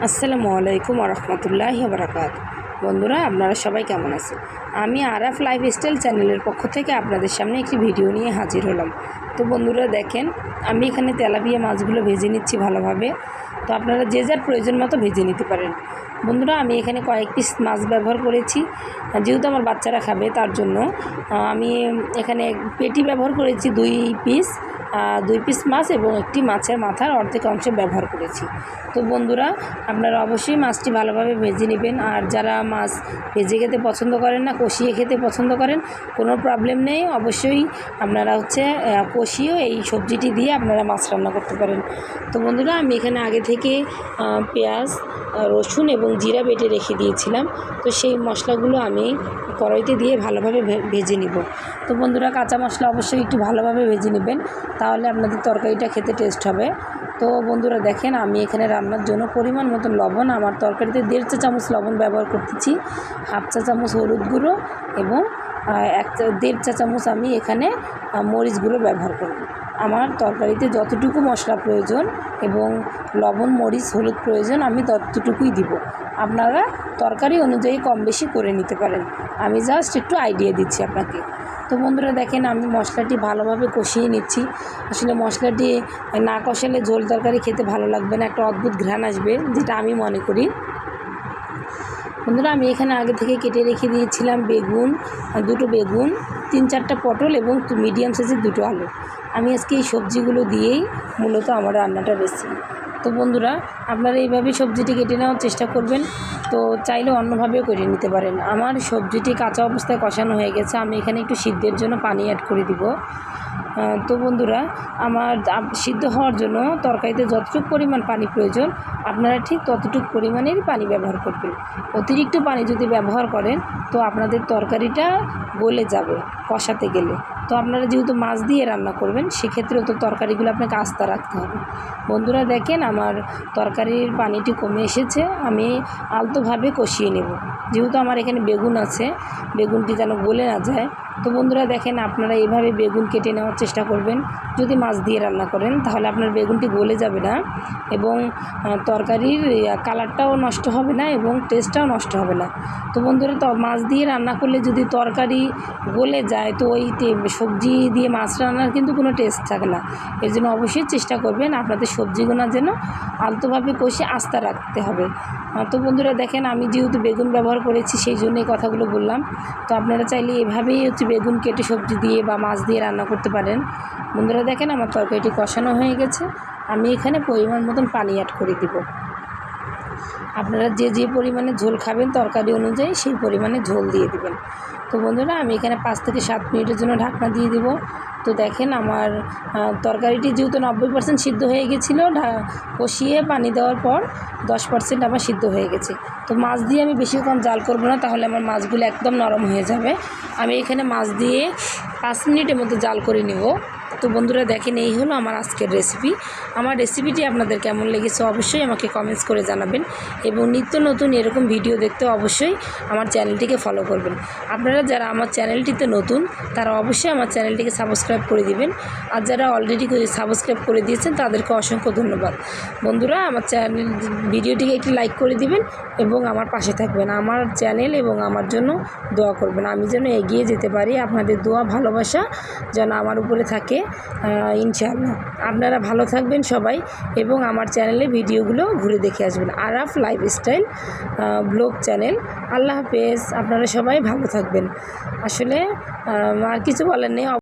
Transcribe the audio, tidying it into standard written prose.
আসসালামু আলাইকুম রহমতুল্লাহি বারাকাত। বন্ধুরা, আপনারা সবাই কেমন আছেন? আমি আরাফ লাইফস্টাইল চ্যানেলের পক্ষ থেকে আপনাদের সামনে একটি ভিডিও নিয়ে হাজির হলাম। তো বন্ধুরা দেখেন, আমি এখানে তেলাপিয়া মাছগুলো ভেজে নিচ্ছি ভালোভাবে। তো আপনারা যে যার প্রয়োজন মতো ভেজে নিতে পারেন। বন্ধুরা, আমি এখানে কয়েক পিস মাছ ব্যবহার করেছি, যেহেতু আমার বাচ্চারা খাবে তার জন্য। আমি এখানে পেটি ব্যবহার করেছি দুই পিস মাছ এবং একটি মাছের মাথার অর্ধেক অংশ ব্যবহার করেছি। তো বন্ধুরা, আপনারা অবশ্যই মাছটি ভালোভাবে ভেজে নেবেন। আর যারা মাছ ভেজে খেতে পছন্দ করেন না, কষিয়ে খেতে পছন্দ করেন, কোনো প্রবলেম নেই। অবশ্যই আপনারা কষিয়েও এই সবজিটি দিয়ে আপনারা মাছ রান্না করতে পারেন। তো বন্ধুরা, আমি এখানে আগে থেকে পেঁয়াজ, রসুন এবং জিরা বেটে রেখে দিয়েছিলাম। তো সেই মশলাগুলো আমি কড়াইতে দিয়ে ভালোভাবে ভেজে নিব। তো বন্ধুরা, কাঁচা মশলা অবশ্যই একটু ভালোভাবে ভেজে নেবেন, তাহলে আপনাদের তরকারিটা খেতে টেস্ট হবে। তো বন্ধুরা দেখেন, আমি এখানে রান্নার জন্য পরিমাণ মতন লবণ, আমার তরকারিতে 1.5 চা চামচ লবণ ব্যবহার করতেছি, 1/2 চা চামচ হলুদ গুঁড়ো এবং 1.5 চা চামচ আমি এখানে মরিচ গুঁড়ো ব্যবহার করব। আমার তরকারিতে যতটুকু মশলা প্রয়োজন এবং লবণ, মরিচ, হলুদ প্রয়োজন আমি ততটুকুই দিব। আপনারা তরকারি অনুযায়ী কম বেশি করে নিতে পারেন। আমি জাস্ট একটু আইডিয়া দিচ্ছি আপনাকে। তো বন্ধুরা দেখেন, আমি মশলাটি ভালোভাবে কষিয়ে নিচ্ছি। আসলে মশলাটি না কষালে ঝোল তরকারি খেতে ভালো লাগবে না, একটা অদ্ভুত ঘ্রাণ আসবে, যেটা আমি মনে করি। বন্ধুরা, আমি এখানে আগে থেকে কেটে রেখে দিয়েছিলাম দুটো বেগুন, 3-4টা পটল এবং মিডিয়াম সাইজের 2টো আলু। আমি আজকে এই সবজিগুলো দিয়েই মূলত আমার রান্নাটা রেসিপি। তো বন্ধুরা, আপনারা এইভাবেই সবজিটি কেটে নেওয়ার চেষ্টা করবেন। তো চাইলে অন্যভাবেও করে নিতে পারেন। আমার সবজিটি কাঁচা অবস্থায় কষানো হয়ে গেছে, আমি এখানে একটু সিদ্ধের জন্য পানি অ্যাড করে দিব। তো বন্ধুরা, আমার সিদ্ধ হওয়ার জন্য তরকারিতে যতটুকু পরিমাণ পানি প্রয়োজন আপনারা ঠিক ততটুকু পরিমাণের পানি ব্যবহার করবেন। অতিরিক্ত পানি যদি ব্যবহার করেন তো আপনাদের তরকারিটা গলে যাবে কষাতে গেলে। তো আপনারা যেহেতু মাছ দিয়ে রান্না করবেন, সেক্ষেত্রেও তো তরকারিগুলো আপনাকে আস্তে রাখতে হবে। বন্ধুরা দেখেন, আমার তরকারির পানিটি কমে এসেছে, আমি আলতোভাবে কষিয়ে নেব। যেহেতু আমার এখানে বেগুন আছে, বেগুনটি যেন গলে না যায়। তো বন্ধুরা দেখেন, আপনারা এইভাবে বেগুন কেটে নেওয়ার চেষ্টা করবেন। যদি মাছ দিয়ে রান্না করেন তাহলে আপনার বেগুনটি গলে যাবে না এবং তরকারির কালারটাও নষ্ট হবে না এবং টেস্টটাও নষ্ট হবে না। তো বন্ধুরা, মাছ দিয়ে রান্না করলে যদি তরকারি গলে যায় তো ওই সবজি দিয়ে মাছ রান্নার কিন্তু কোনো টেস্ট থাকে না। এর জন্য অবশ্যই চেষ্টা করবেন আপনাদের সবজিগুলো যেন আলতোভাবে কষে আস্তে রাখতে হবে। তো বন্ধুরা দেখেন, আমি যেহেতু বেগুন ব্যবহার করেছি সেই জন্য এই কথাগুলো বললাম। তো আপনারা চাইলে এভাবেই বেগুন কেটে সবজি দিয়ে বা মাছ দিয়ে রান্না করতে পারেন। বন্ধুরা দেখেন, আমার তরকারিটি কষানো হয়ে গেছে, আমি এখানে পরিমাণ মতন পানি অ্যাড করে দিব। আপনারা যে পরিমাণে ঝোল খাবেন তরকারি অনুযায়ী সেই পরিমাণে ঝোল দিয়ে দিবেন। তো বন্ধুরা, আমি এখানে 5 থেকে 7 মিনিটের জন্য ঢাকনা দিয়ে দিব। তো দেখেন, আমার তরকারিটি যেহেতু 90% সিদ্ধ হয়ে গেছিলো, কষিয়ে পানি দেওয়ার পর 10% আমার সিদ্ধ হয়ে গেছে। তো মাছ দিয়ে আমি বেশিক্ষণ জাল করব না, তাহলে আমার মাছগুলো একদম নরম হয়ে যাবে। আমি এখানে মাছ দিয়ে 5 মিনিটের মতো জাল করে নেব। তো বন্ধুরা দেখেন, এই হলো আমার আজকের রেসিপি। আমার রেসিপিটি আপনাদের কেমন লেগেছে অবশ্যই আমাকে কমেন্টস করে জানাবেন এবং নিত্য নতুন এরকম ভিডিও দেখতে অবশ্যই আমার চ্যানেলটিকে ফলো করবেন। আপনারা যারা আমার চ্যানেলটিতে নতুন তারা অবশ্যই আমার চ্যানেলটিকে সাবস্ক্রাইব করে দিবেন, আর যারা অলরেডি সাবস্ক্রাইব করে দিয়েছেন তাদেরকে অসংখ্য ধন্যবাদ। বন্ধুরা, আমার চ্যানেল ভিডিওটিকে একটি লাইক করে দিবেন এবং আমার পাশে থাকবেন। আমার চ্যানেল এবং আমার জন্য দোয়া করবেন, আমি যেন এগিয়ে যেতে পারি। আপনাদের দোয়া ভালোবাসা যেন আমার উপরে থাকে, ইনশাআল্লাহ। আপনারা ভালো থাকবেন সবাই এবং আমার চ্যানেলে ভিডিওগুলো ঘুরে দেখে আসবেন। Araf lifestyle blog channel. আল্লাহ হাফেজ। আপনারা সবাই ভালো থাকবেন। আসলে আর কিছু বলার নেই।